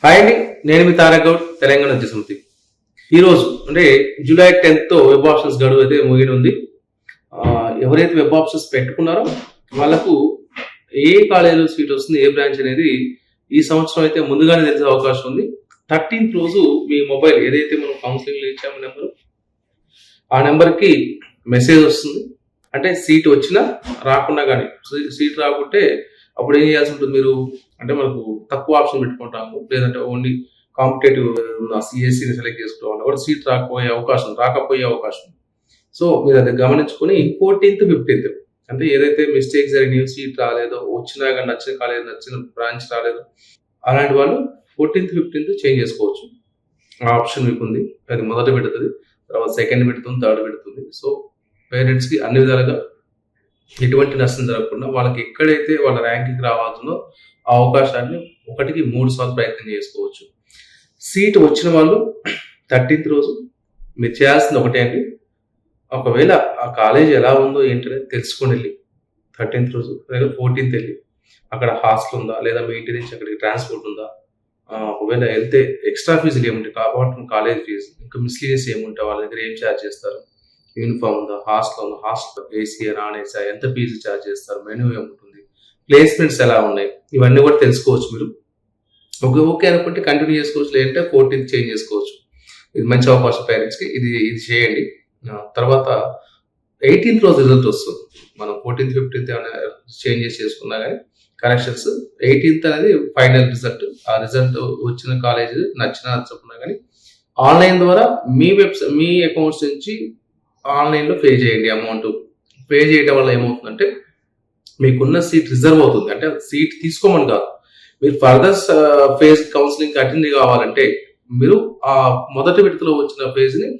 Hi అండి, నేను మీ తారకౌడ్ తెలంగాణ విద్యా సమితి. ఈరోజు అంటే జూలై 10th వెబ్ ఆప్షన్స్ గడువు అయితే ముగినుంది. ఎవరైతే వెబ్ ఆప్షన్స్ పెట్టుకున్నారో వాళ్ళకు ఏ కాలేజీలో సీట్ వస్తుంది, ఏ బ్రాంచ్ అనేది ఈ సంవత్సరం అయితే ముందుగానే తెలిసే అవకాశం ఉంది. 13th రోజు మీ మొబైల్ ఏదైతే మనం కౌన్సిలింగ్లో ఇచ్చామో నెంబర్, ఆ నెంబర్కి మెసేజ్ వస్తుంది. అంటే సీట్ వచ్చినా రాకున్నా కానీ, సీట్ రాకుంటే అప్పుడు ఏం చేయాల్సి ఉంటుంది మీరు అంటే మనకు తక్కువ ఆప్షన్ పెట్టుకుంటాము, లేదంటే ఓన్లీ కాంపిటేటివ్ సిఎస్సిని సెలెక్ట్ చేసుకోవాలి కూడా సీట్ రాకపోయే అవకాశం. సో మీరు అది గమనించుకొని 14th 15th అంటే ఏదైతే మిస్టేక్స్ జరిగినాయో, సీట్ రాలేదో, వచ్చినా కానీ నచ్చిన కాలేజ్ నచ్చిన బ్రాంచ్ రాలేదు, అలాంటి వాళ్ళు 14th 15th చేంజ్ చేసుకోవచ్చు. ఆ ఆప్షన్ మీకు ఉంది. అది మొదట పెడుతుంది, తర్వాత సెకండ్ పెడుతుంది, థర్డ్ పెడుతుంది. సో పేరెంట్స్కి అన్ని విధాలుగా ఎటువంటి నష్టం జరగకుండా వాళ్ళకి ఎక్కడైతే వాళ్ళ ర్యాంకింగ్ రావాల్సిందో ఆ అవకాశాన్ని 1కి 3 సార్లు ప్రయత్నం చేసుకోవచ్చు. సీట్ వచ్చిన వాళ్ళు 13th రోజు మీరు చేయాల్సింది ఒకటే అండి, ఒకవేళ ఆ కాలేజ్ ఎలా ఉందో ఏంటనేది తెలుసుకొని వెళ్ళి 13th రోజు లేదా 14th వెళ్ళి అక్కడ హాస్టల్ ఉందా, లేదా మీ ఇంటి నుంచి అక్కడికి ట్రాన్స్పోర్ట్ ఉందా, ఒకవేళ వెళ్తే ఎక్స్ట్రా ఫీజులు ఏముంటాయి, కాబట్టి కాలేజ్ ఫీజు, ఇంకా మిస్లీనియస్ ఏముంటాయి, వాళ్ళ దగ్గర ఏం ఛార్జ్ చేస్తారు, యూనిఫామ్ ఉందా, హాస్టల్ ఉందా, హాస్టల్ ఏసీ నాన్ ఏసీ, ఎంత ఫీజు ఛార్జ్ చేస్తారు, మెనూ ఏముంటుంది, ప్లేస్మెంట్స్ ఎలా ఉన్నాయి, ఇవన్నీ కూడా తెలుసుకోవచ్చు. మీరు ఓకే అనుకుంటే కంటిన్యూ చేసుకోవచ్చు, లేదంటే 14th చేంజ్ చేసుకోవచ్చు. ఇది మంచి అవకాశం పేరెంట్స్కి, ఇది చేయండి. తర్వాత 18th రోజు రిజల్ట్ వస్తుంది. మనం 14th 15th చేంజెస్ చేసుకున్నా కానీ కరెక్షన్స్ 18th అనేది ఫైనల్ రిజల్ట్. ఆ రిజల్ట్ వచ్చిన కాలేజ్ నచ్చకున్నా కానీ ఆన్లైన్ ద్వారా మీ అకౌంట్స్ నుంచి ఆన్లైన్లో పే చేయండి. అమౌంట్ పే చేయడం వల్ల ఏమవుతుందంటే మీకున్న సీట్ రిజర్వ్ అవుతుంది. అంటే సీట్ తీసుకోమని కాదు, మీరు ఫర్దర్ ఫేజ్ కౌన్సిలింగ్ అటెండ్ కావాలంటే మీరు ఆ మొదటి విడతలో వచ్చిన ఫేజ్ని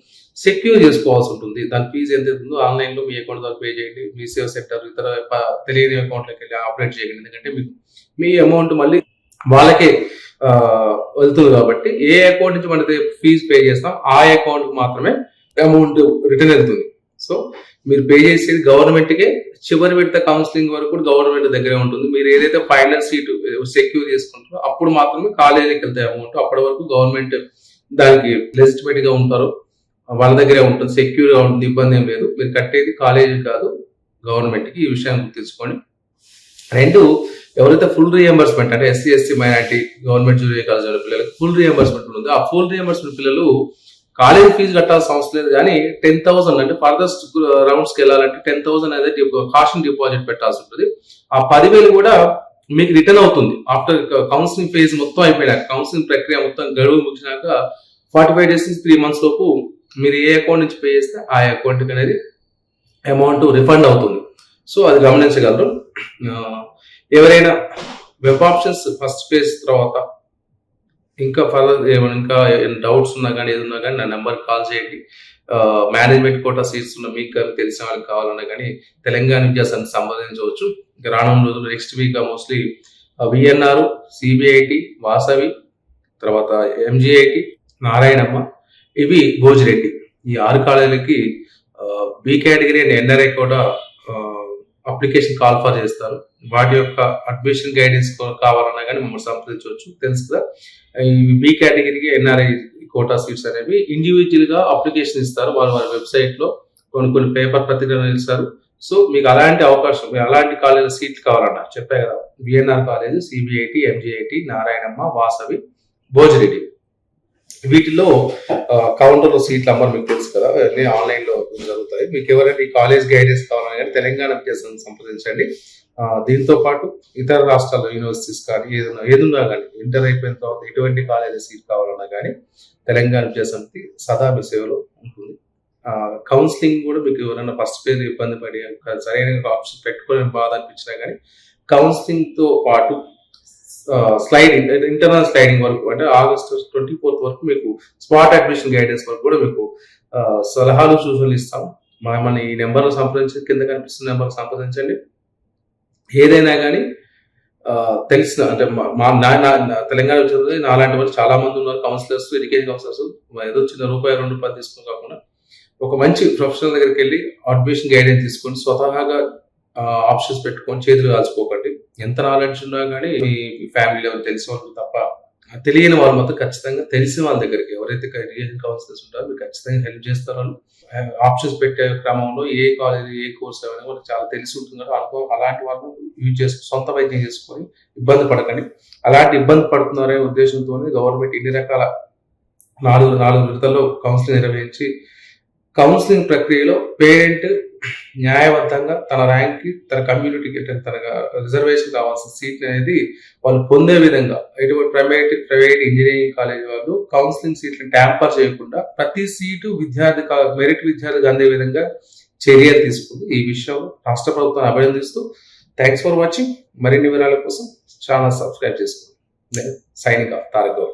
సెక్యూర్ చేసుకోవాల్సి ఉంటుంది. దాని ఫీజు ఎంత అవుతుందో ఆన్లైన్లో మీ అకౌంట్ ద్వారా పే చేయండి. మీ సేవ్ సెంటర్ ఇతర తెలియని అకౌంట్లోకి వెళ్ళి ఆపరేట్ చేయండి. ఎందుకంటే మీకు మీ అమౌంట్ మళ్ళీ వాళ్ళకే వెళ్తుంది కాబట్టి ఏ అకౌంట్ నుంచి మనకి ఫీజు పే చేస్తాం ఆ అకౌంట్కి మాత్రమే అమౌంట్ రిటర్న్ వెళ్తుంది. సో మీరు పే చేసేది గవర్నమెంట్కే. చివరి విడత కౌన్సిలింగ్ వరకు కూడా గవర్నమెంట్ దగ్గరే ఉంటుంది. మీరు ఏదైతే ఫైనల్ సీటు సెక్యూర్ చేసుకుంటారో అప్పుడు మాత్రమే కాలేజీకి వెళ్తాయి అమౌంట్. అప్పటి వరకు గవర్నమెంట్ దానికి లెజిటిమేట్ గా ఉంటారో వాళ్ళ దగ్గరే ఉంటుంది, సెక్యూర్ గా ఉంటుంది, ఇబ్బంది ఏం లేదు. మీరు కట్టేది కాలేజీ కాదు గవర్నమెంట్కి. ఈ విషయాన్ని గుర్తుంచుకోండి. రెండు, ఎవరైతే ఫుల్ రీఎంబర్స్మెంట్ అంటే SC ST minority government junior college పిల్లలకు ఫుల్ రీఎంబర్స్మెంట్ ఉంది, ఆ ఫుల్ రీఎంబర్స్మెంట్ పిల్లలు కాలేజ్ ఫీజు కట్టాల్సిన అవసరం లేదు. కానీ 10,000 అంటే ఫర్దర్ రౌండ్స్కి వెళ్ళాలంటే 10,000 అనేది కాషన్ డిపాజిట్ పెట్టాల్సి ఉంటుంది. ఆ 10,000 కూడా మీకు రిటర్న్ అవుతుంది ఆఫ్టర్ కౌన్సిలింగ్ ఫేజ్ మొత్తం అయిపోయినాక, కౌన్సిలింగ్ ప్రక్రియ మొత్తం గడువు ముగిసినాక 45 days నుంచి 3 months లోపు మీరు ఏ అకౌంట్ నుంచి పే చేస్తే ఆ అకౌంట్కి అనేది అమౌంట్ రిఫండ్ అవుతుంది. సో అది గమనించగలరు. ఎవరైనా వెబ్ ఆప్షన్స్ ఫస్ట్ ఫేజ్ తర్వాత ఇంకా ఫర్దర్ ఇంకా డౌట్స్ ఉన్నా కానీ ఏది ఉన్నా కానీ నా నెంబర్కి కాల్ చేయండి. మేనేజ్మెంట్ కోటా సీట్స్ ఉన్న మీకు తెలిసిన వాళ్ళకి కావాలన్నా కానీ తెలంగాణ విద్యాసంస్థ సంప్రదించవచ్చు. ఇంకా రానున్న రోజులు next week mostly VNR, CBIT, Vasavi, తర్వాత ఎంజిఐటి, నారాయణమ్మ, ఇవి భోజిరెడ్డి, ఈ 6 కాలేజీలకి బి కేటగిరీ అండ్ ఎన్ఆర్ఐ కూడా అప్లికేషన్ కాల్ ఫర్ చేస్తారు. వాటి యొక్క అడ్మిషన్ గైడెన్స్ కావాలన్నా కానీ మమ్మల్ని సంప్రదించవచ్చు. తెలుసు కదా, ఈ బి కేటగిరీకి ఎన్ఆర్ఐ కోటా సీట్స్ అనేవి ఇండివిజువల్ గా అప్లికేషన్ ఇస్తారు. వారి వెబ్సైట్ లో కొన్ని పేపర్ పత్రికలు ఇస్తారు. సో మీకు అలాంటి అవకాశం, అలాంటి కాలేజ్ సీట్లు కావాలన్నా చెప్పే కదా, BNR college, CBIT, MGIT, Narayanamma, Vasavi, Bhojireddy, వీటిలో కౌంటర్ సీట్ల నెంబర్ మీకు తెలుసు కదా, అన్నీ ఆన్లైన్ లో జరుగుతాయి. మీకు ఎవరైనా ఈ కాలేజ్ గైడెన్స్ కావాలని కానీ తెలంగాణ విద్యాసంస్థ సంప్రదించండి. దీంతో పాటు ఇతర రాష్ట్రాల యూనివర్సిటీస్ కానీ ఏదున్నా కానీ ఇంటర్ అయిపోయిన తర్వాత ఎటువంటి కాలేజీ సీట్ కావాలన్నా కానీ తెలంగాణ విద్యాసమితి సదా మీ సేవలో ఉంటుంది. కౌన్సిలింగ్ కూడా మీకు ఎవరైనా ఫస్ట్ ఫేజ్ ఇబ్బంది పడి సరైన ఆప్షన్ పెట్టుకోవడం బాధ అనిపించినా కానీ కౌన్సిలింగ్ తో పాటు స్లైడింగ్, ఇంటర్నల్ స్లైడింగ్ వరకు అంటే August 24th వరకు మీకు స్పాట్ అడ్మిషన్ గైడెన్స్ వరకు కూడా మీకు సలహాలు సూచనలు ఇస్తాం. మన ఈ నెంబర్ను సంప్రదించి, కింద కనిపిస్తున్న నెంబర్ సంప్రదించండి. ఏదైనా కానీ తెలిసిన అంటే తెలంగాణ వచ్చేది నాలాంటి వాళ్ళు చాలా మంది ఉన్నారు, కౌన్సిలర్స్, ఎడ్యుకేషన్ కౌన్సిలర్స్. ఏదో చిన్న రూపాయి 2 రూపాయలు తీసుకుని కాకుండా ఒక మంచి ప్రొఫెషనల్ దగ్గరికి వెళ్ళి అడ్మిషన్ గైడెన్స్ తీసుకొని స్వతహాగా ఆప్షన్స్ పెట్టుకొని చేతులు కాల్చుకోకండి. ఎంత నాలెడ్జ్ ఉన్నా కానీ మీ ఫ్యామిలీలో తెలిసిన వాళ్ళు తప్ప తెలియని వాళ్ళు మాత్రం ఖచ్చితంగా తెలిసిన వాళ్ళ దగ్గరికి, ఎవరైతే ఎడ్యుకేషన్ కౌన్సిలర్స్ ఉంటారో మీరు ఖచ్చితంగా హెల్ప్ చేస్తారు. వాళ్ళు ఆప్షన్స్ పెట్టే క్రమంలో ఏ కాలేజ్ ఏ కోర్స్ అయినా వాళ్ళకి చాలా తెలిసి ఉంటుంది కదా, అనుభవం అలాంటి వాళ్ళు యూజ్ చేసుకుని సొంత వైద్యం చేసుకొని ఇబ్బంది పడకండి. అలాంటి ఇబ్బంది పడుతున్నారనే ఉద్దేశంతో గవర్నమెంట్ ఇన్ని రకాల నాలుగు విడతల్లో కౌన్సిలింగ్ నిర్వహించి కౌన్సిలింగ్ ప్రక్రియలో పేరెంట్ న్యాయబద్ధంగా తన ర్యాంక్కి, తన కమ్యూనిటీకి, తన రిజర్వేషన్ కావాల్సిన సీట్ అనేది వాళ్ళు పొందే విధంగా ఎటువంటి ప్రైవేట్ ఇంజనీరింగ్ కాలేజ్ వాళ్ళు కౌన్సిలింగ్ సీట్లను ట్యాంపర్ చేయకుండా ప్రతి సీటు మెరిట్ విద్యార్థికి అందే విధంగా చర్యలు తీసుకుంది. ఈ విషయం రాష్ట్ర ప్రభుత్వాన్ని అభినందిస్తూ థ్యాంక్స్ ఫర్ వాచింగ్. మరిన్ని వివరాల కోసం ఛానల్ సబ్స్క్రైబ్ చేసుకోండి. Signing off Tarak Goud.